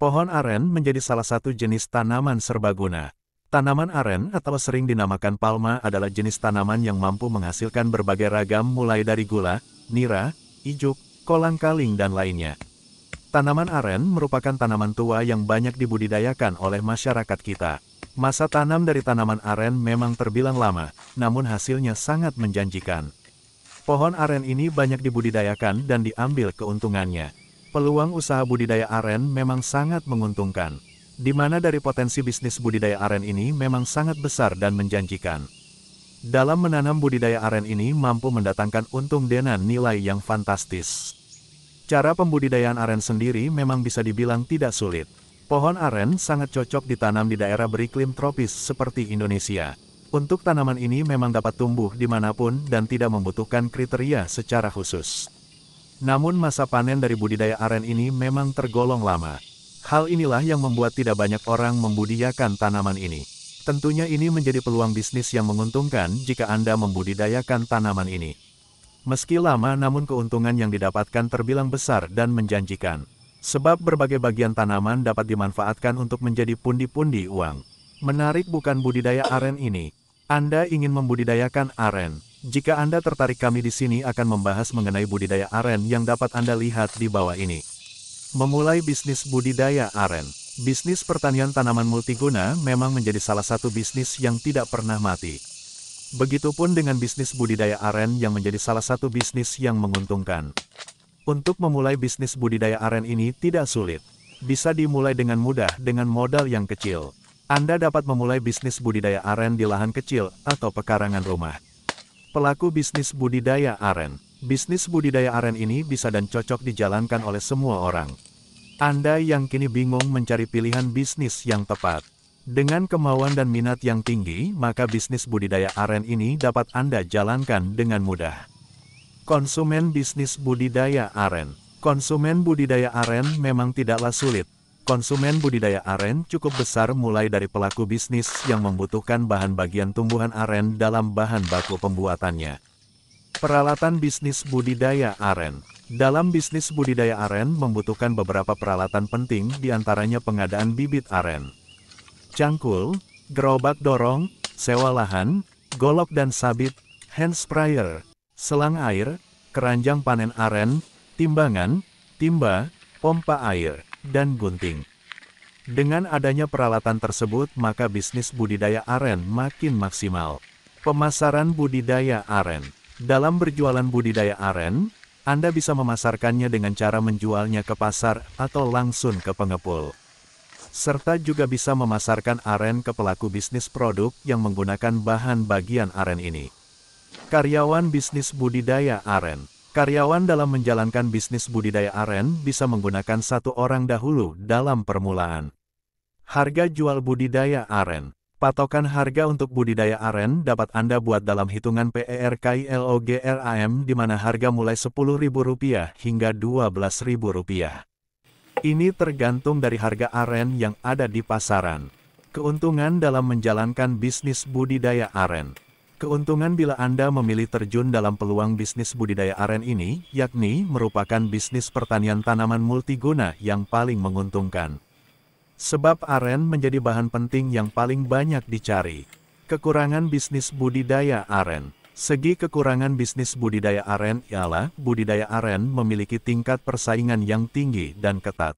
Pohon aren menjadi salah satu jenis tanaman serbaguna. Tanaman aren atau sering dinamakan palma adalah jenis tanaman yang mampu menghasilkan berbagai ragam mulai dari gula, nira, ijuk, kolang-kaling dan lainnya. Tanaman aren merupakan tanaman tua yang banyak dibudidayakan oleh masyarakat kita. Masa tanam dari tanaman aren memang terbilang lama, namun hasilnya sangat menjanjikan. Pohon aren ini banyak dibudidayakan dan diambil keuntungannya. Peluang usaha budidaya aren memang sangat menguntungkan, di mana dari potensi bisnis budidaya aren ini memang sangat besar dan menjanjikan. Dalam menanam budidaya aren ini mampu mendatangkan untung dengan nilai yang fantastis. Cara pembudidayaan aren sendiri memang bisa dibilang tidak sulit. Pohon aren sangat cocok ditanam di daerah beriklim tropis seperti Indonesia. Untuk tanaman ini memang dapat tumbuh dimanapun dan tidak membutuhkan kriteria secara khusus. Namun masa panen dari budidaya aren ini memang tergolong lama. Hal inilah yang membuat tidak banyak orang membudidayakan tanaman ini. Tentunya ini menjadi peluang bisnis yang menguntungkan jika Anda membudidayakan tanaman ini. Meski lama namun keuntungan yang didapatkan terbilang besar dan menjanjikan. Sebab berbagai bagian tanaman dapat dimanfaatkan untuk menjadi pundi-pundi uang. Menarik bukan budidaya aren ini? Anda ingin membudidayakan aren? Jika Anda tertarik, kami di sini akan membahas mengenai budidaya aren yang dapat Anda lihat di bawah ini. Memulai bisnis budidaya aren. Bisnis pertanian tanaman multiguna memang menjadi salah satu bisnis yang tidak pernah mati. Begitupun dengan bisnis budidaya aren yang menjadi salah satu bisnis yang menguntungkan. Untuk memulai bisnis budidaya aren ini tidak sulit. Bisa dimulai dengan mudah dengan modal yang kecil. Anda dapat memulai bisnis budidaya aren di lahan kecil atau pekarangan rumah. Pelaku bisnis budidaya aren. Bisnis budidaya aren ini bisa dan cocok dijalankan oleh semua orang. Anda yang kini bingung mencari pilihan bisnis yang tepat. Dengan kemauan dan minat yang tinggi, maka bisnis budidaya aren ini dapat Anda jalankan dengan mudah. Konsumen bisnis budidaya aren. Konsumen budidaya aren memang tidaklah sulit. Konsumen budidaya aren cukup besar mulai dari pelaku bisnis yang membutuhkan bahan bagian tumbuhan aren dalam bahan baku pembuatannya. Peralatan bisnis budidaya aren. Dalam bisnis budidaya aren membutuhkan beberapa peralatan penting diantaranya pengadaan bibit aren, cangkul, gerobak dorong, sewa lahan, golok dan sabit, hand sprayer, selang air, keranjang panen aren, timbangan, timba, pompa air, dan gunting. Dengan adanya peralatan tersebut maka bisnis budidaya aren makin maksimal. Pemasaran budidaya aren. Dalam berjualan budidaya aren, Anda bisa memasarkannya dengan cara menjualnya ke pasar atau langsung ke pengepul. Serta juga bisa memasarkan aren ke pelaku bisnis produk yang menggunakan bahan bagian aren ini. Karyawan bisnis budidaya aren. Karyawan dalam menjalankan bisnis budidaya aren bisa menggunakan satu orang dahulu dalam permulaan. Harga jual budidaya aren. Patokan harga untuk budidaya aren dapat Anda buat dalam hitungan PERKILOGRAM di mana harga mulai Rp10.000 hingga Rp12.000. Ini tergantung dari harga aren yang ada di pasaran. Keuntungan dalam menjalankan bisnis budidaya aren. Keuntungan bila Anda memilih terjun dalam peluang bisnis budidaya aren ini, yakni merupakan bisnis pertanian tanaman multiguna yang paling menguntungkan. Sebab aren menjadi bahan penting yang paling banyak dicari. Kekurangan bisnis budidaya aren. Segi kekurangan bisnis budidaya aren ialah budidaya aren memiliki tingkat persaingan yang tinggi dan ketat.